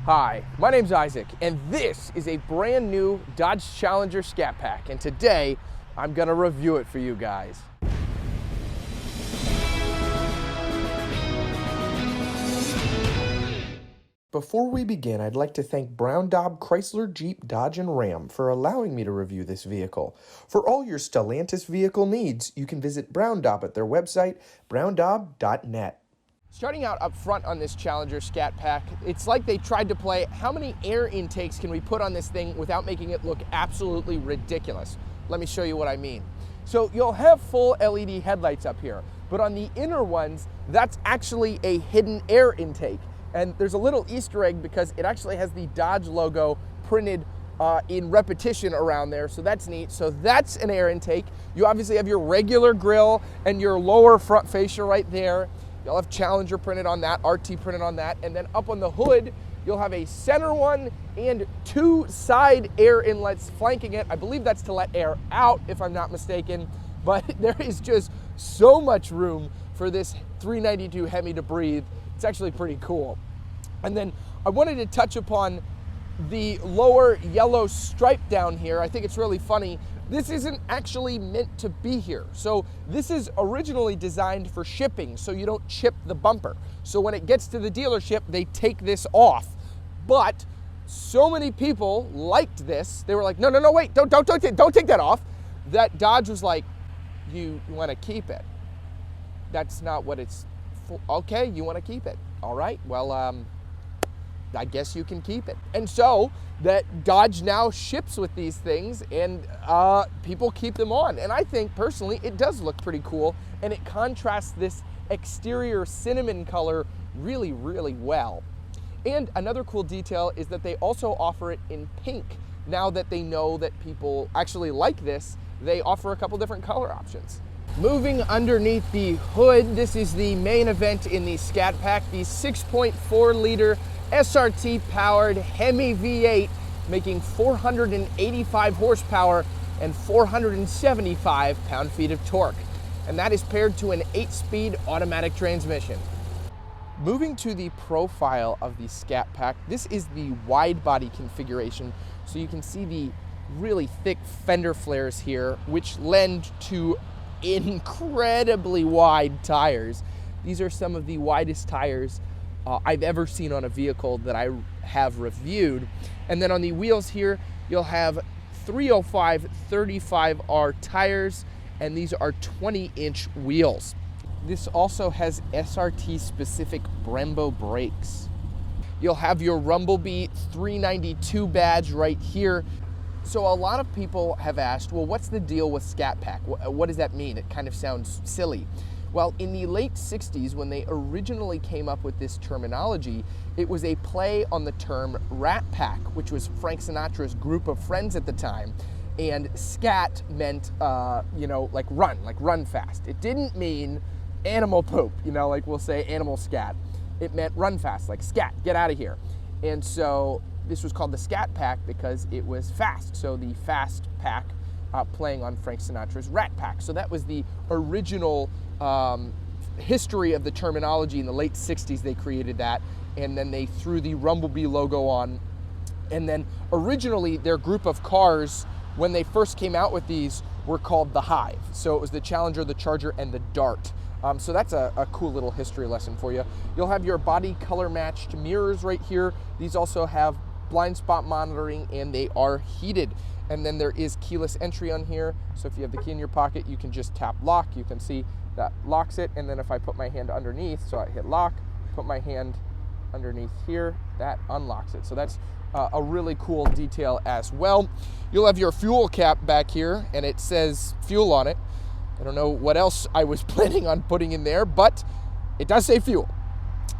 Hi, my name's Isaac, and this is a brand new Dodge Challenger Scatpack, and today I'm gonna review it for you guys. Before we begin, I'd like to thank Brown Daub Chrysler, Jeep, Dodge, and Ram for allowing me to review this vehicle. For all your Stellantis vehicle needs, you can visit Brown Daub at their website, browndaub.net. Starting out up front on this Challenger Scatpack, it's like they tried to play how many air intakes can we put on this thing without making it look absolutely ridiculous. Let me show you what I mean. So you'll have full LED headlights up here, but on the inner ones, that's actually a hidden air intake. And there's a little Easter egg because it actually has the Dodge logo printed in repetition around there, so that's neat. So that's an air intake. You obviously have your regular grille and your lower front fascia right there. You'll have Challenger printed on that, RT printed on that, and then up on the hood, you'll have a center one and two side air inlets flanking it. I believe that's to let air out, if I'm not mistaken, but there is just so much room for this 392 Hemi to breathe. It's actually pretty cool. And then I wanted to touch upon the lower yellow stripe down here. I think it's really funny. This isn't actually meant to be here. So this is originally designed for shipping so you don't chip the bumper. So when it gets to the dealership, they take this off. But so many people liked this. They were like, no, wait, don't take that off. That Dodge was like, you want to keep it. That's not what it's for. Okay, you want to keep it. All right, well, I guess you can keep it. And so that Dodge now ships with these things, and people keep them on. And I think personally it does look pretty cool, and it contrasts this exterior cinnamon color really, really well. And another cool detail is that they also offer it in pink. Now that they know that people actually like this, they offer a couple different color options. Moving underneath the hood, this is the main event in the Scatpack, the 6.4 liter SRT powered Hemi V8, making 485 horsepower and 475 pound-feet of torque. And that is paired to an 8-speed automatic transmission. Moving to the profile of the Scatpack, this is the wide body configuration. So you can see the really thick fender flares here, which lend to incredibly wide tires. These are some of the widest tires I've ever seen on a vehicle that I have reviewed. And then on the wheels here, you'll have 305 35R tires, and these are 20-inch wheels. This also has SRT specific Brembo brakes. You'll have your Rumblebee 392 badge right here. So a lot of people have asked, well, what's the deal with Scatpack? What does that mean? It kind of sounds silly. Well, in the late 60s, when they originally came up with this terminology, it was a play on the term Rat Pack, which was Frank Sinatra's group of friends at the time. And scat meant, like run fast. It didn't mean animal poop, like we'll say animal scat. It meant run fast, like scat, get out of here. And so this was called the Scatpack because it was fast. So the fast pack playing on Frank Sinatra's Rat Pack. So that was the original history of the terminology. In the late 60s, they created that, and then they threw the Rumblebee logo on. And then originally their group of cars, when they first came out with these, were called the Hive. So it was the Challenger, the Charger, and the Dart. So that's a cool little history lesson for you. You'll have your body color matched mirrors right here. These also have blind spot monitoring, and they are heated. And then there is keyless entry on here. So if you have the key in your pocket, you can just tap lock. You can see that locks it. And then if I put my hand underneath, so I hit lock, put my hand underneath here, that unlocks it. So that's a really cool detail as well. You'll have your fuel cap back here, and it says fuel on it. I don't know what else I was planning on putting in there, but it does say fuel.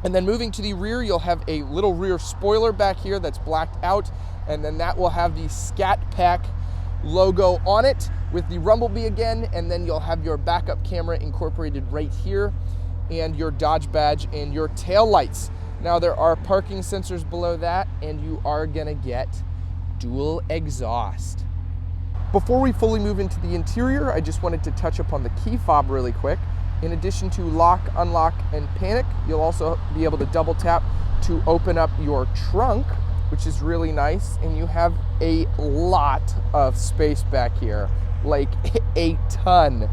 And then moving to the rear, you'll have a little rear spoiler back here that's blacked out, and then that will have the Scatpack logo on it with the Rumblebee again, and then you'll have your backup camera incorporated right here, and your Dodge badge and your tail lights. Now there are parking sensors below that, and you are gonna get dual exhaust. Before we fully move into the interior, I just wanted to touch upon the key fob really quick. In addition to lock, unlock, and panic, you'll also be able to double tap to open up your trunk, which is really nice. And you have a lot of space back here, like a ton.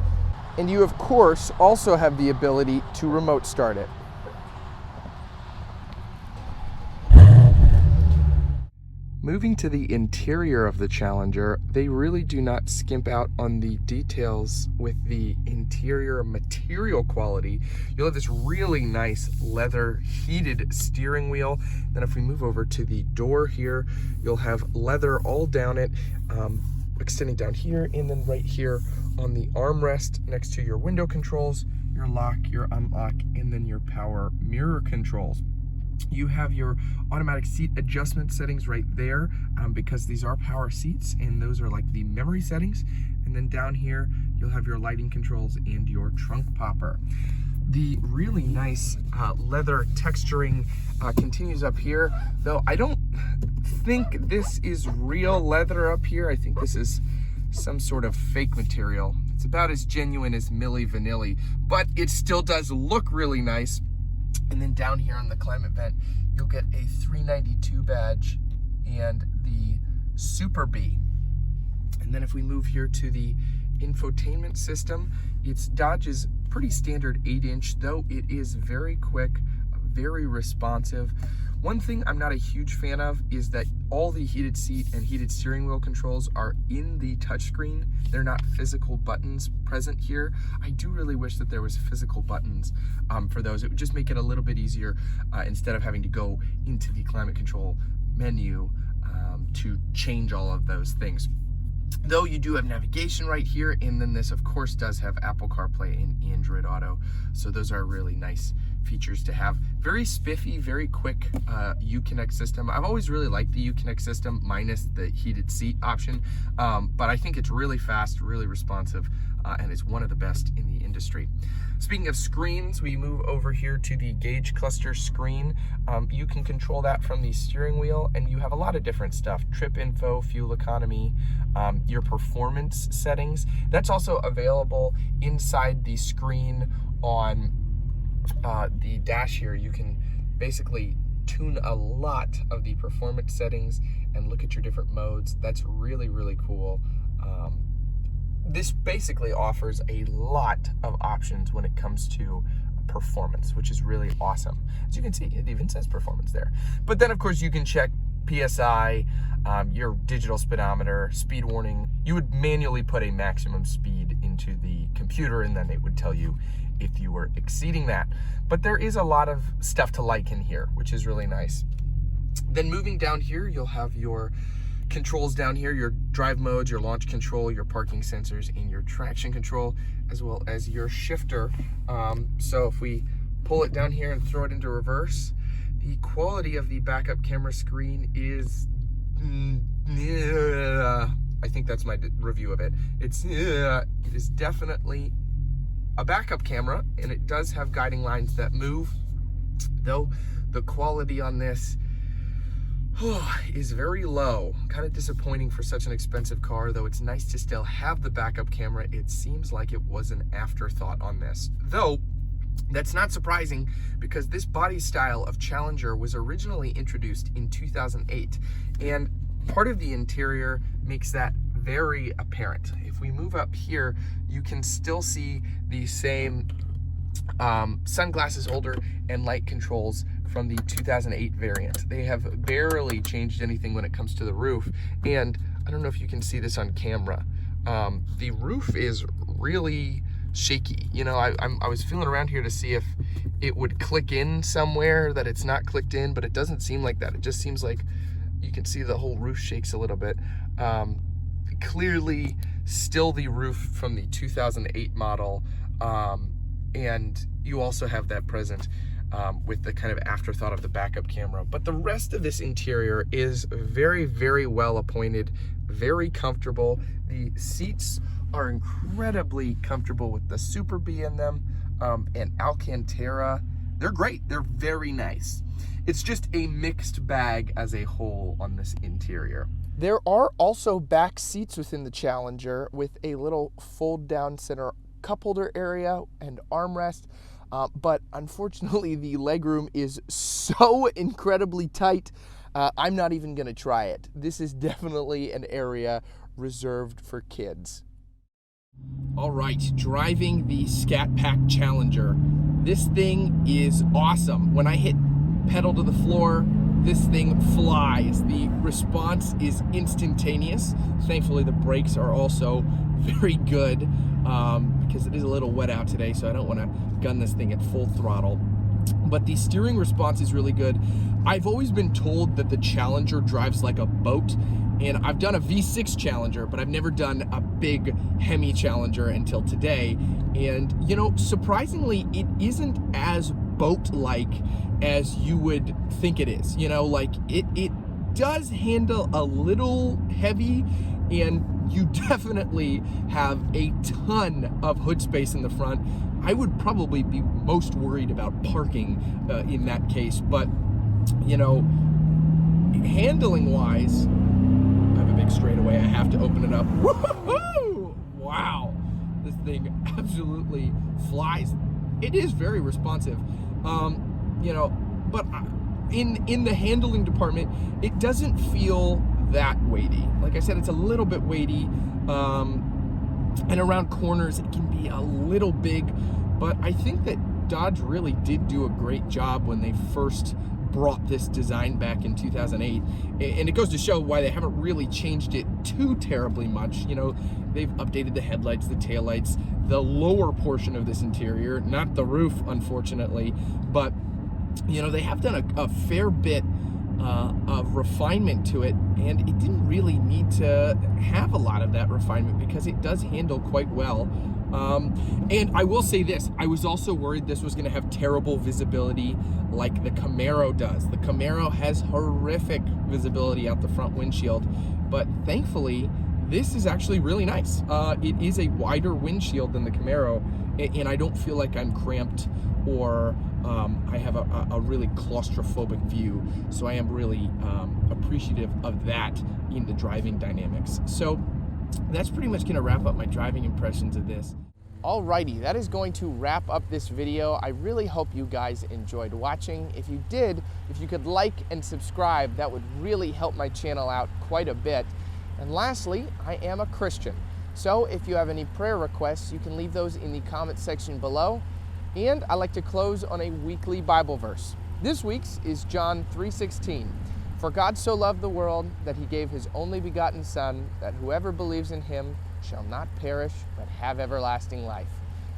And you, of course, also have the ability to remote start it. Moving to the interior of the Challenger, they really do not skimp out on the details with the interior material quality. You'll have this really nice leather heated steering wheel. Then if we move over to the door here, you'll have leather all down it, extending down here, and then right here on the armrest next to your window controls, your lock, your unlock, and then your power mirror controls. You have your automatic seat adjustment settings right there, because these are power seats, and those are like the memory settings. And then down here, you'll have your lighting controls and your trunk popper. The really nice leather texturing continues up here, though I don't think this is real leather up here. I think this is some sort of fake material. It's about as genuine as Milli Vanilli, but it still does look really nice. And then down here on the climate vent, you'll get a 392 badge and the Super B. And then if we move here to the infotainment system, it's Dodge's pretty standard 8-inch, though it is very quick, very responsive. One thing I'm not a huge fan of is that all the heated seat and heated steering wheel controls are in the touchscreen. They're not physical buttons present here. I do really wish that there was physical buttons for those. It would just make it a little bit easier instead of having to go into the climate control menu to change all of those things. Though you do have navigation right here, and then this of course does have Apple CarPlay and Android Auto. So those are really nice features to have. Very spiffy, very quick Uconnect system. I've always really liked the Uconnect system minus the heated seat option, but I think it's really fast, really responsive, and it's one of the best in the industry. Speaking of screens, we move over here to the gauge cluster screen. You can control that from the steering wheel, and you have a lot of different stuff: trip info, fuel economy, your performance settings. That's also available inside the screen on the dash here. You can basically tune a lot of the performance settings and look at your different modes. That's really, really cool. This basically offers a lot of options when it comes to performance, which is really awesome. As you can see, it even says performance there. But then of course you can check PSI, your digital speedometer, speed warning. You would manually put a maximum speed into the computer, and then it would tell you if you were exceeding that. But there is a lot of stuff to like in here, which is really nice. Then moving down here, you'll have your controls down here, your drive modes, your launch control, your parking sensors, and your traction control, as well as your shifter. So if we pull it down here and throw it into reverse, the quality of the backup camera screen is, I think that's my review of it. It is definitely a backup camera, and it does have guiding lines that move, though the quality on this is very low. Kind of disappointing for such an expensive car, though it's nice to still have the backup camera. It seems like it was an afterthought on this, though that's not surprising because this body style of Challenger was originally introduced in 2008, and part of the interior makes that very apparent. If we move up here, you can still see the same sunglasses holder and light controls from the 2008 variant. They have barely changed anything when it comes to the roof, and I don't know if you can see this on camera. The roof is really shaky. You know, I was feeling around here to see if it would click in somewhere that it's not clicked in, but it doesn't seem like that. It just seems like you can see the whole roof shakes a little bit. Clearly still the roof from the 2008 model, and you also have that present with the kind of afterthought of the backup camera. But the rest of this interior is very, very well appointed, very comfortable. The seats are incredibly comfortable with the Super B in them, and Alcantara. They're great. They're very nice. It's just a mixed bag as a whole on this interior. There are also back seats within the Challenger with a little fold down center cup holder area and armrest. But unfortunately, the legroom is so incredibly tight, I'm not even going to try it. This is definitely an area reserved for kids. All right, driving the Scatpack Challenger. This thing is awesome. When I hit pedal to the floor, this thing flies. The response is instantaneous. Thankfully, the brakes are also very good because it is a little wet out today, so I don't want to gun this thing at full throttle. But the steering response is really good. I've always been told that the Challenger drives like a boat, and I've done a V6 Challenger, but I've never done a big Hemi Challenger until today. And, you know, surprisingly, it isn't as boat-like as you would think it is. You know, like it does handle a little heavy, and you definitely have a ton of hood space in the front. I would probably be most worried about parking in that case, but you know, handling-wise, I have a big straightaway. I have to open it up. Woo-hoo-hoo! Wow, this thing absolutely flies. It is very responsive, you know, but in the handling department, it doesn't feel that weighty. Like I said, it's a little bit weighty, and around corners it can be a little big, but I think that Dodge really did do a great job when they first brought this design back in 2008, and it goes to show why they haven't really changed it too terribly much. You know, they've updated the headlights, the taillights, the lower portion of this interior, not the roof, unfortunately, but you know, they have done a fair bit of refinement to it, and it didn't really need to have a lot of that refinement because it does handle quite well. And I will say this, I was also worried this was going to have terrible visibility like the Camaro does. The Camaro has horrific visibility out the front windshield, but thankfully this is actually really nice. It is a wider windshield than the Camaro, and I don't feel like I'm cramped or I have a really claustrophobic view, so I am really appreciative of that in the driving dynamics. So that's pretty much going to wrap up my driving impressions of this. Alrighty, that is going to wrap up this video. I really hope you guys enjoyed watching. If you did, if you could like and subscribe, that would really help my channel out quite a bit. And lastly, I am a Christian, so if you have any prayer requests, you can leave those in the comment section below. And I like to close on a weekly Bible verse. This week's is John 3:16. For God so loved the world that he gave his only begotten Son, that whoever believes in him shall not perish, but have everlasting life.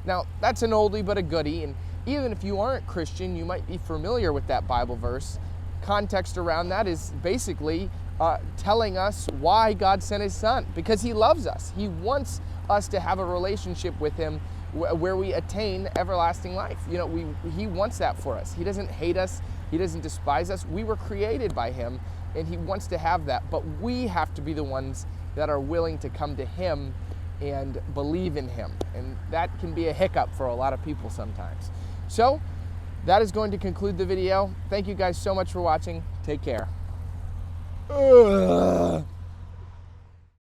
Now, that's an oldie but a goodie, and even if you aren't Christian, you might be familiar with that Bible verse. Context around that is basically telling us why God sent his Son, because he loves us. He wants us to have a relationship with him where we attain everlasting life. You know, he wants that for us. He doesn't hate us. He doesn't despise us. We were created by him, and he wants to have that. But we have to be the ones that are willing to come to him and believe in him. And that can be a hiccup for a lot of people sometimes. So that is going to conclude the video. Thank you guys so much for watching. Take care. Ugh.